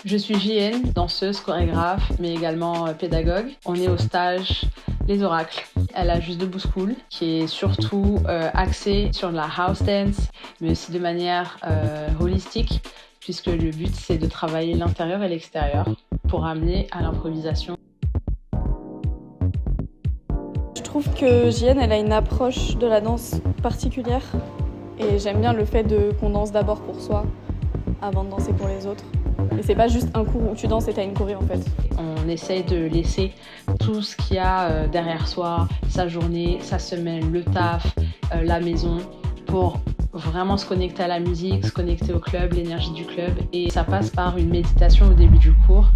Je suis JN, danseuse, chorégraphe, mais également pédagogue. On est au stage Les Oracles. Elle a Juste Debout School, qui est surtout axée sur la house dance, mais aussi de manière holistique, puisque le but c'est de travailler l'intérieur et l'extérieur pour amener à l'improvisation. Je trouve que JN, elle a une approche de la danse particulière et j'aime bien le fait qu'on danse d'abord pour soi avant de danser pour les autres. Et c'est pas juste un cours où tu danses et t'as une choré en fait. On essaye de laisser tout ce qu'il y a derrière soi, sa journée, sa semaine, le taf, la maison, pour vraiment se connecter à la musique, se connecter au club, l'énergie du club. Et ça passe par une méditation au début du cours.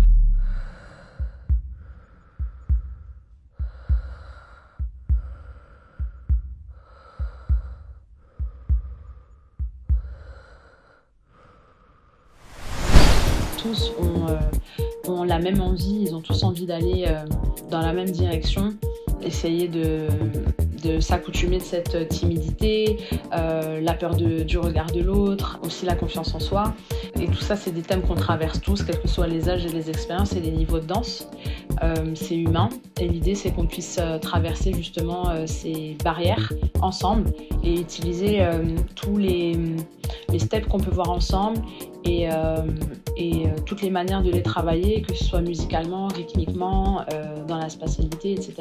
Tous ont la même envie, ils ont tous envie d'aller dans la même direction, essayer de s'accoutumer de cette timidité, la peur du regard de l'autre, aussi la confiance en soi. Et tout ça, c'est des thèmes qu'on traverse tous, quels que soient les âges et les expériences et les niveaux de danse. C'est humain et l'idée, c'est qu'on puisse traverser justement ces barrières ensemble et utiliser tous les steps qu'on peut voir ensemble et toutes les manières de les travailler, que ce soit musicalement, rythmiquement, dans la spatialité, etc.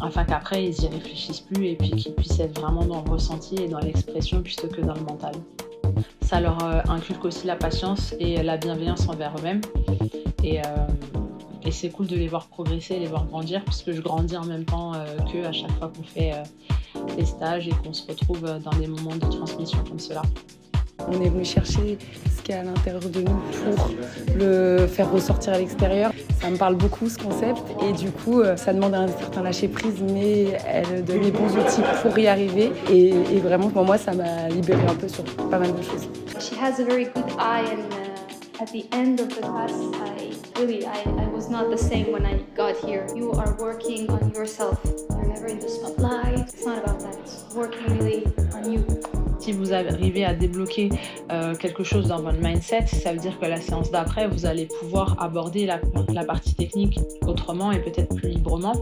Afin qu'après ils y réfléchissent plus et puis qu'ils puissent être vraiment dans le ressenti et dans l'expression plutôt que dans le mental. Ça leur inculque aussi la patience et la bienveillance envers eux-mêmes et c'est cool de les voir progresser, les voir grandir, puisque je grandis en même temps qu'eux à chaque fois qu'on fait des stages et qu'on se retrouve dans des moments de transmission comme cela. On est venu chercher ce qu'il y a à l'intérieur de nous pour le faire ressortir à l'extérieur. Ça me parle beaucoup ce concept et du coup ça demande un certain lâcher prise, mais elle donne les bons outils pour y arriver et vraiment pour moi ça m'a libérée un peu sur pas mal de choses. She has a very good eye and at the end of the class I was not the same when I got here. You are working on yourself. You're never in the spotlight. It's not about that. It's working really on you. Si vous arrivez à débloquer quelque chose dans votre mindset, ça veut dire que la séance d'après, vous allez pouvoir aborder la partie technique autrement et peut-être plus librement.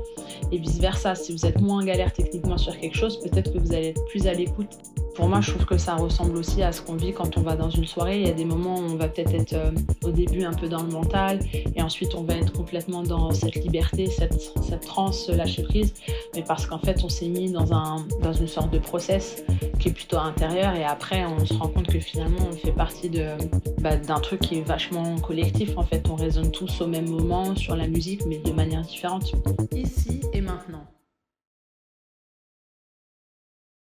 Et vice-versa, si vous êtes moins galère techniquement sur quelque chose, peut-être que vous allez être plus à l'écoute. Pour moi, je trouve que ça ressemble aussi à ce qu'on vit quand on va dans une soirée. Il y a des moments où on va peut-être être au début un peu dans le mental et ensuite on va être complètement dans cette liberté, cette transe, lâcher prise. Mais parce qu'en fait, on s'est mis dans une sorte de process qui est plutôt intérieur et après, on se rend compte que finalement, on fait partie d'un truc qui est vachement collectif. En fait, on résonne tous au même moment sur la musique, mais de manière différente. Ici et maintenant.